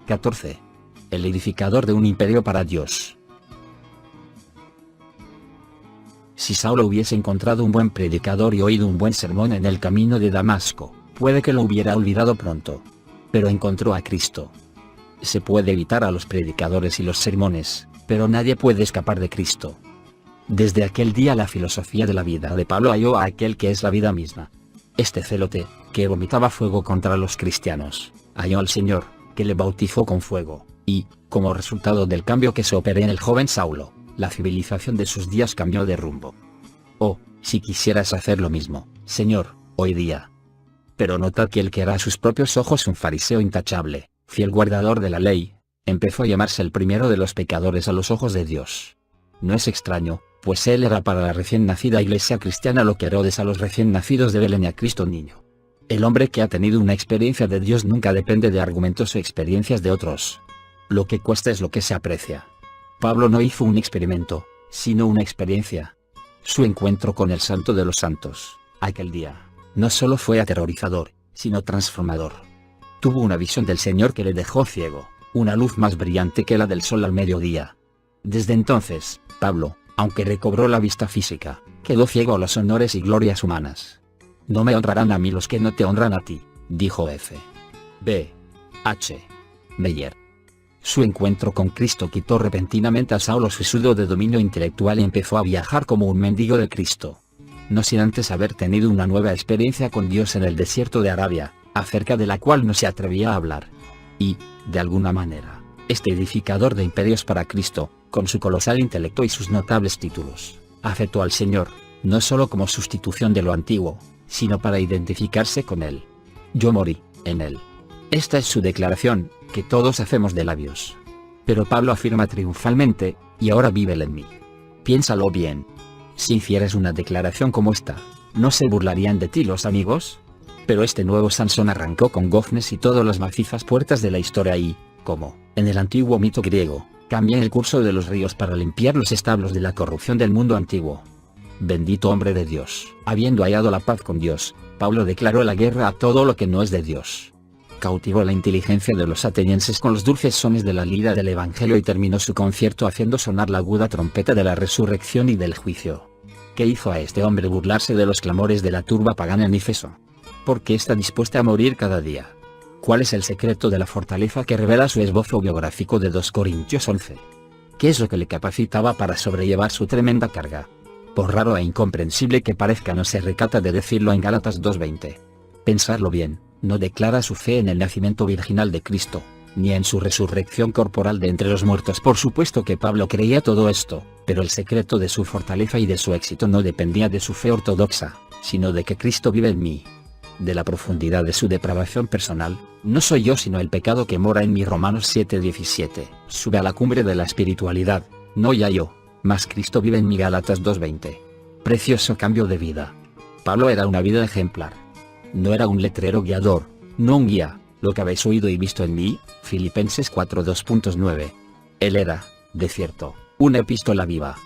14. El edificador de un imperio para Dios. Si Saulo hubiese encontrado un buen predicador y oído un buen sermón en el camino de Damasco, puede que lo hubiera olvidado pronto. Pero encontró a Cristo. Se puede evitar a los predicadores y los sermones, pero nadie puede escapar de Cristo. Desde aquel día la filosofía de la vida de Pablo halló a aquel que es la vida misma. Este celote, que vomitaba fuego contra los cristianos, halló al Señor, que le bautizó con fuego, y, como resultado del cambio que se operó en el joven Saulo, la civilización de sus días cambió de rumbo. Oh, si quisieras hacer lo mismo, Señor, hoy día. Pero notad que el que era a sus propios ojos un fariseo intachable, fiel guardador de la ley, empezó a llamarse el primero de los pecadores a los ojos de Dios. No es extraño, pues él era para la recién nacida iglesia cristiana lo que Herodes a los recién nacidos de Belén y a Cristo niño. El hombre que ha tenido una experiencia de Dios nunca depende de argumentos o experiencias de otros. Lo que cuesta es lo que se aprecia. Pablo no hizo un experimento, sino una experiencia. Su encuentro con el Santo de los Santos, aquel día, no solo fue aterrorizador, sino transformador. Tuvo una visión del Señor que le dejó ciego, una luz más brillante que la del sol al mediodía. Desde entonces, Pablo, aunque recobró la vista física, quedó ciego a los honores y glorias humanas. No me honrarán a mí los que no te honran a ti, dijo F. B. H. Meyer. Su encuentro con Cristo quitó repentinamente a Saulo su sudo de dominio intelectual y empezó a viajar como un mendigo de Cristo. No sin antes haber tenido una nueva experiencia con Dios en el desierto de Arabia, acerca de la cual no se atrevía a hablar. Y, de alguna manera, este edificador de imperios para Cristo, con su colosal intelecto y sus notables títulos, aceptó al Señor, no solo como sustitución de lo antiguo, sino para identificarse con Él. Yo morí en Él. Esta es su declaración, que todos hacemos de labios. Pero Pablo afirma triunfalmente, y ahora vive Él en mí. Piénsalo bien. Si hicieras una declaración como esta, ¿no se burlarían de ti los amigos? Pero este nuevo Sansón arrancó con goznes y todas las macizas puertas de la historia y, como, en el antiguo mito griego, cambia el curso de los ríos para limpiar los establos de la corrupción del mundo antiguo. Bendito hombre de Dios. Habiendo hallado la paz con Dios, Pablo declaró la guerra a todo lo que no es de Dios. Cautivó la inteligencia de los atenienses con los dulces sones de la lira del Evangelio y terminó su concierto haciendo sonar la aguda trompeta de la resurrección y del juicio. ¿Qué hizo a este hombre burlarse de los clamores de la turba pagana en Éfeso? ¿Por qué está dispuesta a morir cada día? ¿Cuál es el secreto de la fortaleza que revela su esbozo biográfico de 2 Corintios 11? ¿Qué es lo que le capacitaba para sobrellevar su tremenda carga? Por raro e incomprensible que parezca, no se recata de decirlo en Gálatas 2:20. Pensarlo bien, no declara su fe en el nacimiento virginal de Cristo, ni en su resurrección corporal de entre los muertos. Por supuesto que Pablo creía todo esto, pero el secreto de su fortaleza y de su éxito no dependía de su fe ortodoxa, sino de que Cristo vive en mí. De la profundidad de su depravación personal, no soy yo sino el pecado que mora en mí. Romanos 7:17. Sube a la cumbre de la espiritualidad, no ya yo, mas Cristo vive en mí. Gálatas 2:20. Precioso cambio de vida. Pablo era una vida ejemplar. No era un letrero guiador, no un guía, lo que habéis oído y visto en mí, Filipenses 4:2.9. Él era, de cierto, una epístola viva.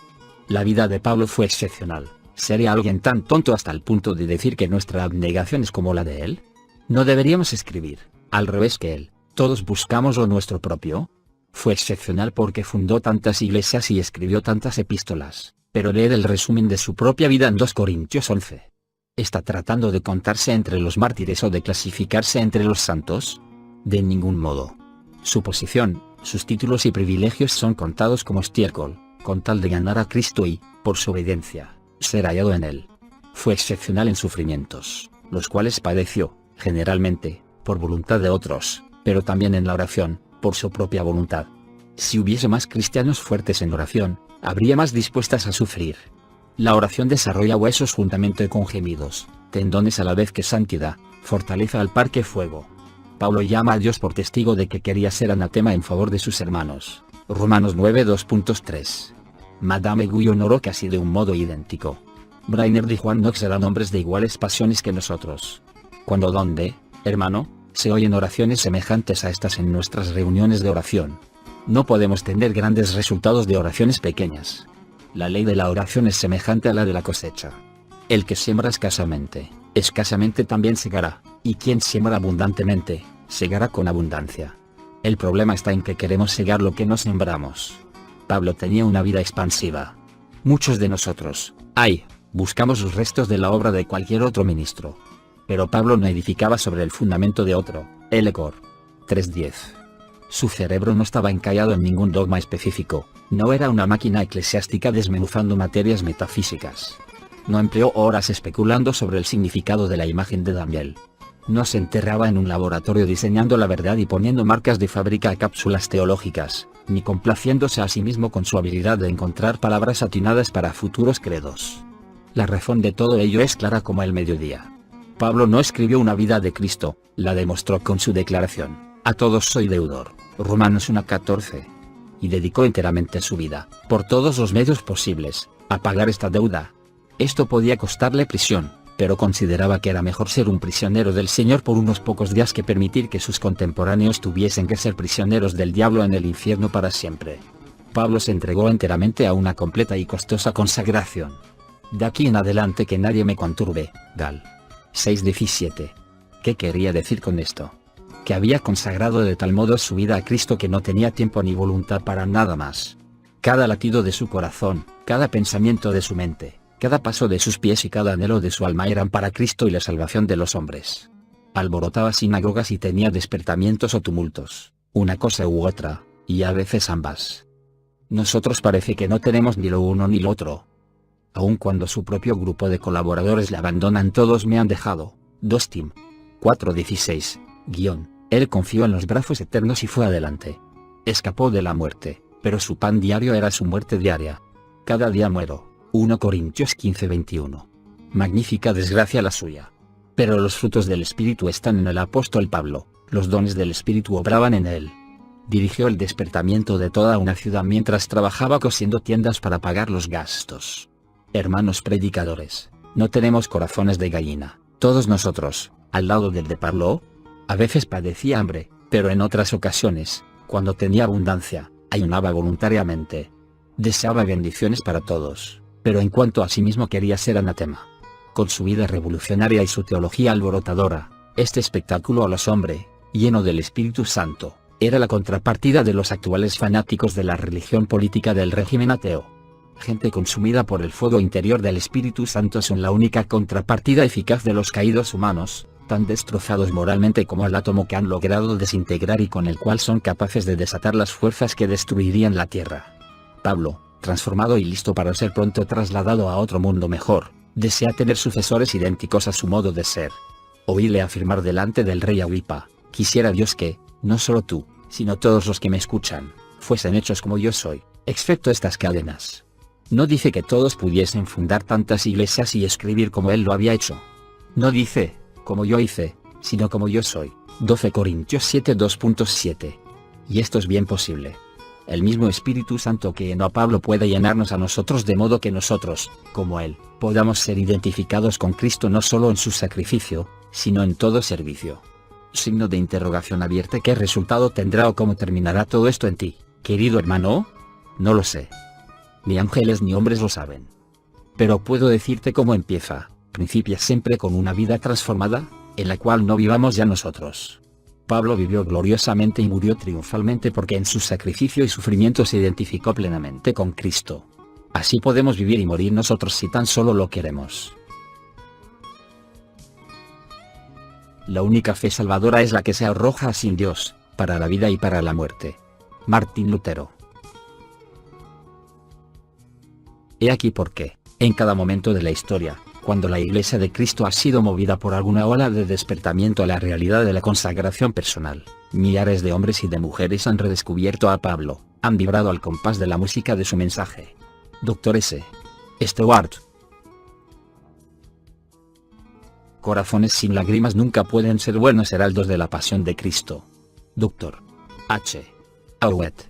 La vida de Pablo fue excepcional. ¿Sería alguien tan tonto hasta el punto de decir que nuestra abnegación es como la de él? ¿No deberíamos escribir, al revés que él, todos buscamos lo nuestro propio? Fue excepcional porque fundó tantas iglesias y escribió tantas epístolas, pero leed el resumen de su propia vida en 2 Corintios 11. ¿Está tratando de contarse entre los mártires o de clasificarse entre los santos? De ningún modo. Su posición, sus títulos y privilegios son contados como estiércol, con tal de ganar a Cristo y, por su obediencia, ser hallado en él. Fue excepcional en sufrimientos, los cuales padeció, generalmente, por voluntad de otros, pero también en la oración, por su propia voluntad. Si hubiese más cristianos fuertes en oración, habría más dispuestas a sufrir. La oración desarrolla huesos juntamente con gemidos, tendones a la vez que santidad, fortaleza al par que fuego. Pablo llama a Dios por testigo de que quería ser anatema en favor de sus hermanos. Romanos 9:2.3. Madame Guyon oró casi de un modo idéntico. Brainerd y Juan Knox eran hombres de iguales pasiones que nosotros. ¿Cuándo dónde, hermano, se oyen oraciones semejantes a estas en nuestras reuniones de oración? No podemos tener grandes resultados de oraciones pequeñas. La ley de la oración es semejante a la de la cosecha. El que siembra escasamente también segará, y quien siembra abundantemente, segará con abundancia. El problema está en que queremos cegar lo que no sembramos. Pablo tenía una vida expansiva. Muchos de nosotros, buscamos los restos de la obra de cualquier otro ministro. Pero Pablo no edificaba sobre el fundamento de otro, Elecor 3:10. Su cerebro no estaba encallado en ningún dogma específico, no era una máquina eclesiástica desmenuzando materias metafísicas. No empleó horas especulando sobre el significado de la imagen de Daniel. No se enterraba en un laboratorio diseñando la verdad y poniendo marcas de fábrica a cápsulas teológicas, ni complaciéndose a sí mismo con su habilidad de encontrar palabras atinadas para futuros credos. La razón de todo ello es clara como el mediodía. Pablo no escribió una vida de Cristo, la demostró con su declaración: a todos soy deudor, Romanos 1:14. Y dedicó enteramente su vida, por todos los medios posibles, a pagar esta deuda. Esto podía costarle prisión, pero consideraba que era mejor ser un prisionero del Señor por unos pocos días que permitir que sus contemporáneos tuviesen que ser prisioneros del diablo en el infierno para siempre. Pablo se entregó enteramente a una completa y costosa consagración. De aquí en adelante que nadie me conturbe, Gal 6:17. ¿Qué quería decir con esto? Que había consagrado de tal modo su vida a Cristo que no tenía tiempo ni voluntad para nada más. Cada latido de su corazón, cada pensamiento de su mente, cada paso de sus pies y cada anhelo de su alma eran para Cristo y la salvación de los hombres. Alborotaba sinagogas y tenía despertamientos o tumultos, una cosa u otra, y a veces ambas. Nosotros parece que no tenemos ni lo uno ni lo otro. Aun cuando su propio grupo de colaboradores le abandonan, todos me han dejado. 2 Tim 4:16. Él confió en los brazos eternos y fue adelante. Escapó de la muerte, pero su pan diario era su muerte diaria. Cada día muero. 1 Corintios 15:21. Magnífica desgracia la suya. Pero los frutos del Espíritu están en el apóstol Pablo, los dones del Espíritu obraban en él. Dirigió el despertamiento de toda una ciudad mientras trabajaba cosiendo tiendas para pagar los gastos. Hermanos predicadores, no tenemos corazones de gallina, todos nosotros, al lado del de Pablo. A veces padecía hambre, pero en otras ocasiones, cuando tenía abundancia, ayunaba voluntariamente. Deseaba bendiciones para todos, pero en cuanto a sí mismo quería ser anatema. Con su vida revolucionaria y su teología alborotadora, este espectáculo a los hombres, lleno del Espíritu Santo, era la contrapartida de los actuales fanáticos de la religión política del régimen ateo. Gente consumida por el fuego interior del Espíritu Santo son la única contrapartida eficaz de los caídos humanos, tan destrozados moralmente como el átomo que han logrado desintegrar y con el cual son capaces de desatar las fuerzas que destruirían la tierra. Pablo, transformado y listo para ser pronto trasladado a otro mundo mejor, desea tener sucesores idénticos a su modo de ser. Oíle afirmar delante del rey Agripa: quisiera Dios que, no solo tú, sino todos los que me escuchan, fuesen hechos como yo soy, excepto estas cadenas. No dice que todos pudiesen fundar tantas iglesias y escribir como él lo había hecho. No dice, como yo hice, sino como yo soy. 12 Corintios 7:2.7. Y esto es bien posible. El mismo Espíritu Santo que llenó a Pablo puede llenarnos a nosotros de modo que nosotros, como él, podamos ser identificados con Cristo no solo en su sacrificio, sino en todo servicio. Signo de interrogación abierta. ¿Qué resultado tendrá o cómo terminará todo esto en ti, querido hermano? No lo sé. Ni ángeles ni hombres lo saben. Pero puedo decirte cómo empieza. Principia siempre con una vida transformada, en la cual no vivamos ya nosotros. Pablo vivió gloriosamente y murió triunfalmente porque en su sacrificio y sufrimiento se identificó plenamente con Cristo. Así podemos vivir y morir nosotros si tan solo lo queremos. La única fe salvadora es la que se arroja sin Dios, para la vida y para la muerte. Martín Lutero. He aquí por qué, en cada momento de la historia, cuando la Iglesia de Cristo ha sido movida por alguna ola de despertamiento a la realidad de la consagración personal, millares de hombres y de mujeres han redescubierto a Pablo, han vibrado al compás de la música de su mensaje. Dr. S. Stewart. Corazones sin lágrimas nunca pueden ser buenos heraldos de la pasión de Cristo. Dr. H. Awet.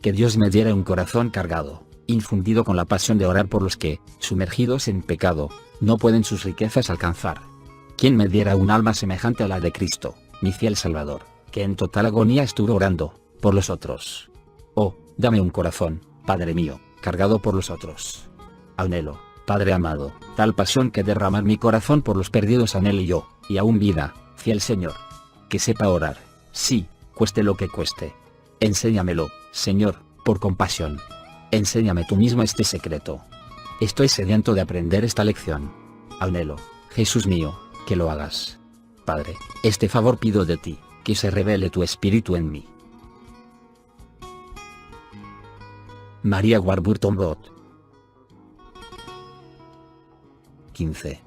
Que Dios me diera un corazón cargado, infundido con la pasión de orar por los que, sumergidos en pecado, no pueden sus riquezas alcanzar. Quien me diera un alma semejante a la de Cristo, mi fiel Salvador, que en total agonía estuvo orando, por los otros. Oh, dame un corazón, Padre mío, cargado por los otros. Anhelo, Padre amado, tal pasión que derramar mi corazón por los perdidos anhelo yo, y aún vida, fiel Señor. que sepa orar, sí, cueste lo que cueste. Enséñamelo, Señor, por compasión. Enséñame tú mismo este secreto. Estoy sediento de aprender esta lección. Anhelo, Jesús mío, que lo hagas. Padre, este favor pido de ti, que se revele tu espíritu en mí. María Warburton Bot. 15.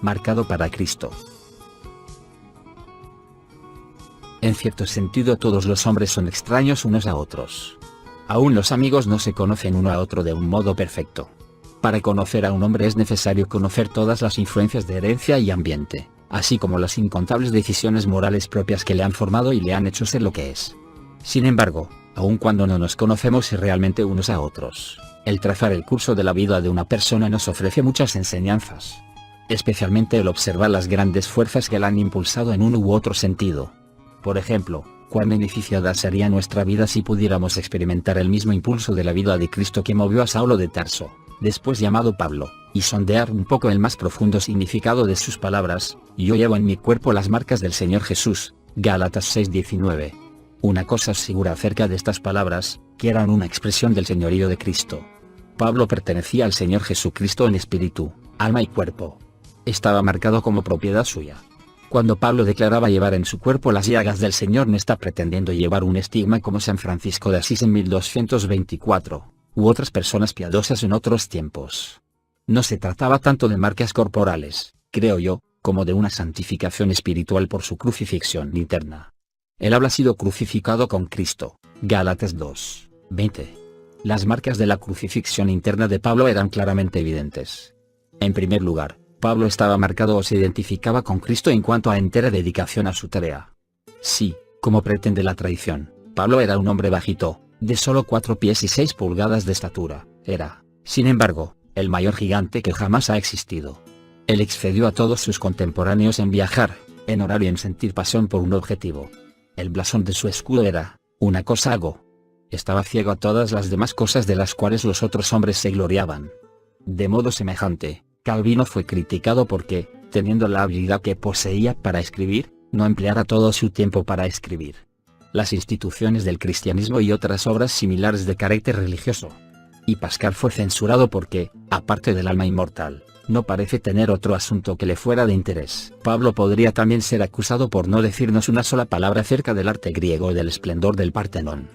Marcado para Cristo. En cierto sentido todos los hombres son extraños unos a otros. Aún los amigos no se conocen uno a otro de un modo perfecto. Para conocer a un hombre es necesario conocer todas las influencias de herencia y ambiente, así como las incontables decisiones morales propias que le han formado y le han hecho ser lo que es. Sin embargo, aun cuando no nos conocemos realmente unos a otros, el trazar el curso de la vida de una persona nos ofrece muchas enseñanzas. Especialmente el observar las grandes fuerzas que la han impulsado en uno u otro sentido. Por ejemplo, cuán beneficiada sería nuestra vida si pudiéramos experimentar el mismo impulso de la vida de Cristo que movió a Saulo de Tarso, después llamado Pablo, y sondear un poco el más profundo significado de sus palabras: yo llevo en mi cuerpo las marcas del Señor Jesús, Gálatas 6:19. Una cosa es segura acerca de estas palabras, que eran una expresión del señorío de Cristo. Pablo pertenecía al Señor Jesucristo en espíritu, alma y cuerpo. Estaba marcado como propiedad suya. Cuando Pablo declaraba llevar en su cuerpo las llagas del Señor, no está pretendiendo llevar un estigma como San Francisco de Asís en 1224, u otras personas piadosas en otros tiempos. No se trataba tanto de marcas corporales, creo yo, como de una santificación espiritual por su crucifixión interna. Él había sido crucificado con Cristo, Gálatas 2:20. Las marcas de la crucifixión interna de Pablo eran claramente evidentes. En primer lugar, Pablo estaba marcado o se identificaba con Cristo en cuanto a entera dedicación a su tarea. Sí, como pretende la tradición, Pablo era un hombre bajito, de solo 4 pies y 6 pulgadas de estatura. Era, sin embargo, el mayor gigante que jamás ha existido. Él excedió a todos sus contemporáneos en viajar, en orar y en sentir pasión por un objetivo. El blasón de su escudo era, una cosa hago. Estaba ciego a todas las demás cosas de las cuales los otros hombres se gloriaban. De modo semejante, Calvino fue criticado porque, teniendo la habilidad que poseía para escribir, no empleara todo su tiempo para escribir. Las instituciones del cristianismo y otras obras similares de carácter religioso. Y Pascal fue censurado porque, aparte del alma inmortal, no parece tener otro asunto que le fuera de interés. Pablo podría también ser acusado por no decirnos una sola palabra acerca del arte griego o del esplendor del Partenón.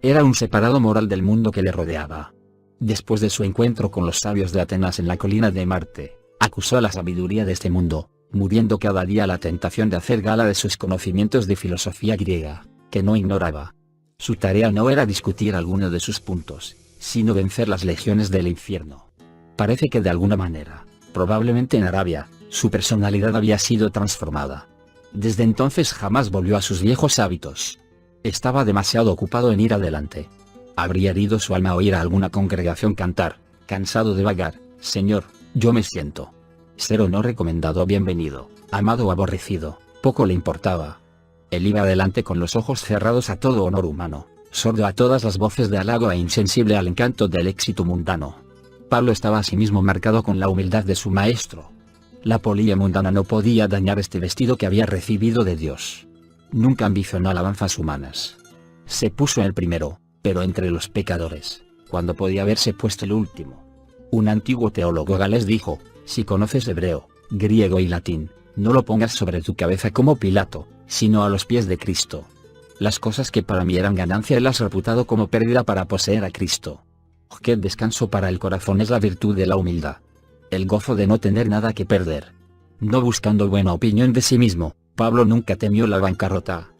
Era un separado moral del mundo que le rodeaba. Después de su encuentro con los sabios de Atenas en la colina de Marte, acusó a la sabiduría de este mundo, muriendo cada día a la tentación de hacer gala de sus conocimientos de filosofía griega, que no ignoraba. Su tarea no era discutir alguno de sus puntos, sino vencer las legiones del infierno. Parece que de alguna manera, probablemente en Arabia, su personalidad había sido transformada. Desde entonces jamás volvió a sus viejos hábitos. Estaba demasiado ocupado en ir adelante. Habría herido su alma oír a alguna congregación cantar, cansado de vagar: Señor, yo me siento. Ser o no recomendado o bienvenido, amado o aborrecido, poco le importaba. Él iba adelante con los ojos cerrados a todo honor humano, sordo a todas las voces de halago e insensible al encanto del éxito mundano. Pablo estaba asimismo marcado con la humildad de su maestro. La polilla mundana no podía dañar este vestido que había recibido de Dios. Nunca ambicionó alabanzas humanas. Se puso el primero, pero entre los pecadores, cuando podía haberse puesto el último. Un antiguo teólogo galés dijo: si conoces hebreo, griego y latín, no lo pongas sobre tu cabeza como Pilato, sino a los pies de Cristo. Las cosas que para mí eran ganancia él las ha reputado como pérdida para poseer a Cristo. Qué descanso para el corazón es la virtud de la humildad. El gozo de no tener nada que perder. No buscando buena opinión de sí mismo, Pablo nunca temió la bancarrota.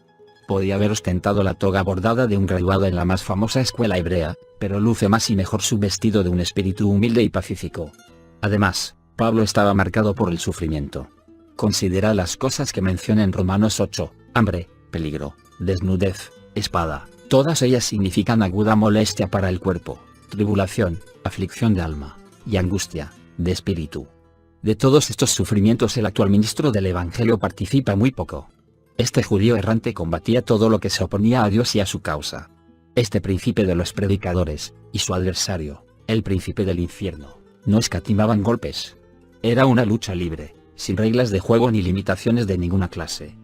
Podía haber ostentado la toga bordada de un graduado en la más famosa escuela hebrea, pero luce más y mejor su vestido de un espíritu humilde y pacífico. Además, Pablo estaba marcado por el sufrimiento. Considera las cosas que menciona en Romanos 8, hambre, peligro, desnudez, espada, todas ellas significan aguda molestia para el cuerpo, tribulación, aflicción de alma, y angustia, de espíritu. De todos estos sufrimientos el actual ministro del Evangelio participa muy poco. Este judío errante combatía todo lo que se oponía a Dios y a su causa. Este príncipe de los predicadores, y su adversario, el príncipe del infierno, no escatimaban golpes. Era una lucha libre, sin reglas de juego ni limitaciones de ninguna clase.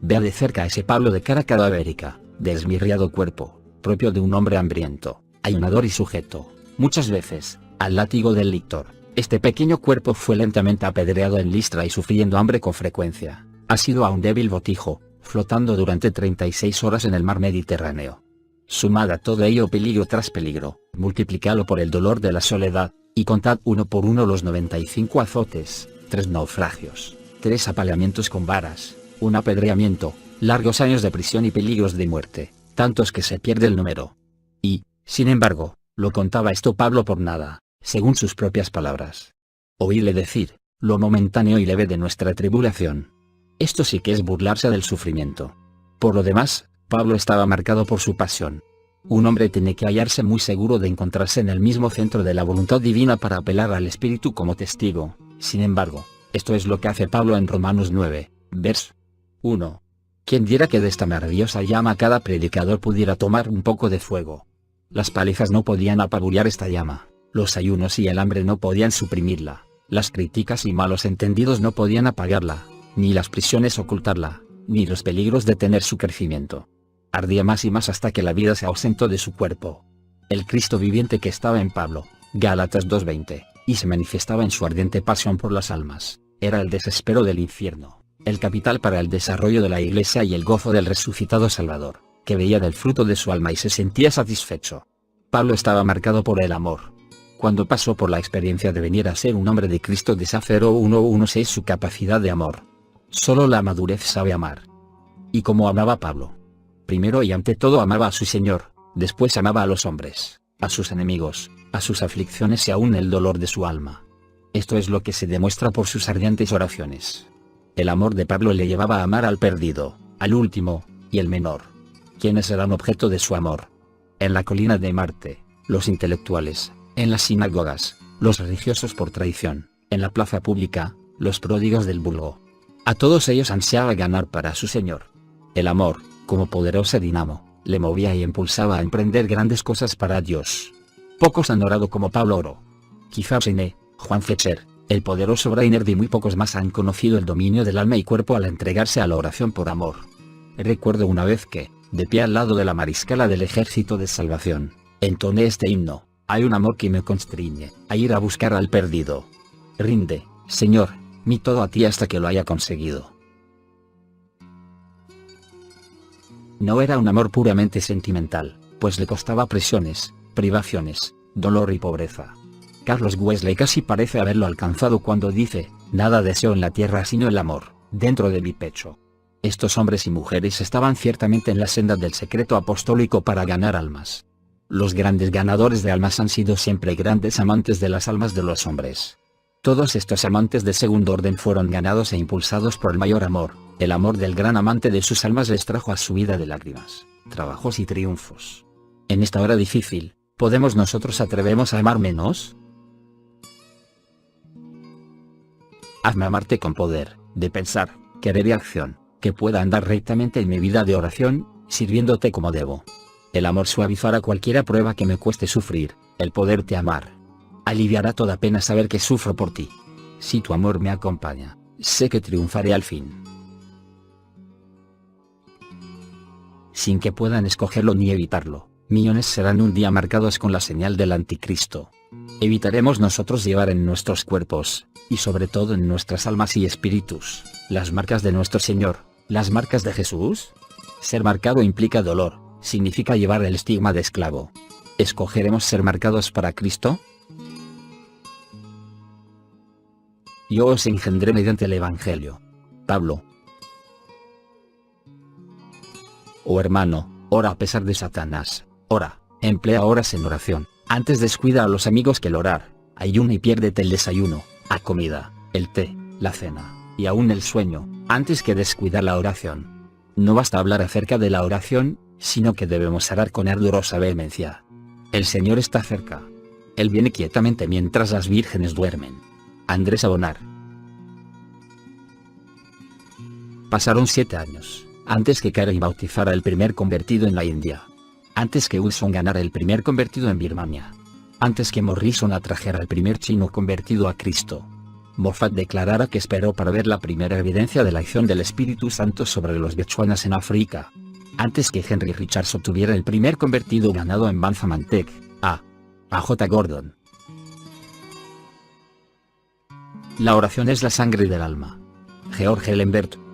Vea de cerca a ese Pablo de cara cadavérica, de esmirriado cuerpo, propio de un hombre hambriento, ayunador y sujeto, muchas veces, al látigo del lictor. Este pequeño cuerpo fue lentamente apedreado en Listra y sufriendo hambre con frecuencia. Ha sido a un débil botijo, flotando durante 36 horas en el mar Mediterráneo. Sumad a todo ello peligro tras peligro, multiplicado por el dolor de la soledad, y contad uno por uno los 95 azotes, 3 naufragios, 3 apaleamientos con varas, un apedreamiento, largos años de prisión y peligros de muerte, tantos que se pierde el número. Y, sin embargo, lo contaba esto Pablo por nada, según sus propias palabras. Oídle decir, lo momentáneo y leve de nuestra tribulación. Esto sí que es burlarse del sufrimiento. Por lo demás, Pablo estaba marcado por su pasión. Un hombre tiene que hallarse muy seguro de encontrarse en el mismo centro de la voluntad divina para apelar al Espíritu como testigo. Sin embargo, esto es lo que hace Pablo en Romanos 9, vers. 1. Quien diera que de esta maravillosa llama cada predicador pudiera tomar un poco de fuego. Las palizas no podían apabullar esta llama, los ayunos y el hambre no podían suprimirla, las críticas y malos entendidos no podían apagarla, ni las prisiones ocultarla, ni los peligros detener su crecimiento. Ardía más y más hasta que la vida se ausentó de su cuerpo. El Cristo viviente que estaba en Pablo, Gálatas 2:20, y se manifestaba en su ardiente pasión por las almas, era el desespero del infierno, el capital para el desarrollo de la Iglesia y el gozo del resucitado Salvador, que veía del fruto de su alma y se sentía satisfecho. Pablo estaba marcado por el amor. Cuando pasó por la experiencia de venir a ser un hombre de Cristo desafió 1:16 su capacidad de amor. Solo la madurez sabe amar. ¿Y cómo amaba Pablo? Primero y ante todo amaba a su Señor, después amaba a los hombres, a sus enemigos, a sus aflicciones y aún el dolor de su alma. Esto es lo que se demuestra por sus ardientes oraciones. El amor de Pablo le llevaba a amar al perdido, al último, y el menor. ¿Quiénes eran objeto de su amor? En la colina de Marte, los intelectuales, en las sinagogas, los religiosos por traición, en la plaza pública, los pródigos del vulgo. A todos ellos ansiaba ganar para su Señor. El amor, como poderosa dinamo, le movía y impulsaba a emprender grandes cosas para Dios. Pocos han orado como Pablo oró. Quizá René, Juan Fletcher, el poderoso Brainerd y muy pocos más han conocido el dominio del alma y cuerpo al entregarse a la oración por amor. Recuerdo una vez que, de pie al lado de la mariscala del Ejército de Salvación, entoné este himno: hay un amor que me constriñe a ir a buscar al perdido. Rinde, Señor, mi todo a ti hasta que lo haya conseguido. No era un amor puramente sentimental, pues le costaba presiones, privaciones, dolor y pobreza. Carlos Wesley casi parece haberlo alcanzado cuando dice: nada deseo en la tierra sino el amor, dentro de mi pecho. Estos hombres y mujeres estaban ciertamente en la senda del secreto apostólico para ganar almas. Los grandes ganadores de almas han sido siempre grandes amantes de las almas de los hombres. Todos estos amantes de segundo orden fueron ganados e impulsados por el mayor amor. El amor del gran amante de sus almas les trajo a su vida de lágrimas, trabajos y triunfos. En esta hora difícil, ¿podemos nosotros atrevemos a amar menos? Hazme amarte con poder, de pensar, querer y acción, que pueda andar rectamente en mi vida de oración, sirviéndote como debo. El amor suavizará cualquiera prueba que me cueste sufrir, el poderte amar aliviará toda pena saber que sufro por ti. Si tu amor me acompaña, sé que triunfaré al fin. Sin que puedan escogerlo ni evitarlo, millones serán un día marcados con la señal del anticristo. Evitaremos nosotros llevar en nuestros cuerpos, y sobre todo en nuestras almas y espíritus, las marcas de nuestro Señor, las marcas de Jesús. Ser marcado implica dolor, significa llevar el estigma de esclavo. ¿Escogeremos ser marcados para Cristo? Yo os engendré mediante el Evangelio. Pablo. Oh hermano, ora a pesar de Satanás, ora, emplea horas en oración, antes descuida a los amigos que el orar, ayuna y piérdete el desayuno, la comida, el té, la cena, y aún el sueño, antes que descuidar la oración. No basta hablar acerca de la oración, sino que debemos orar con ardorosa vehemencia. El Señor está cerca. Él viene quietamente mientras las vírgenes duermen. Andrés Abonar. Pasaron 7 años, antes que Karen bautizara el primer convertido en la India. Antes que Wilson ganara el primer convertido en Birmania. Antes que Morrison atrajera el primer chino convertido a Cristo. Moffat declarara que esperó para ver la primera evidencia de la acción del Espíritu Santo sobre los Bechuanas en África, antes que Henry Richards obtuviera el primer convertido ganado en Banffamantec, a J. Gordon. La oración es la sangre del alma. George Ellenberg.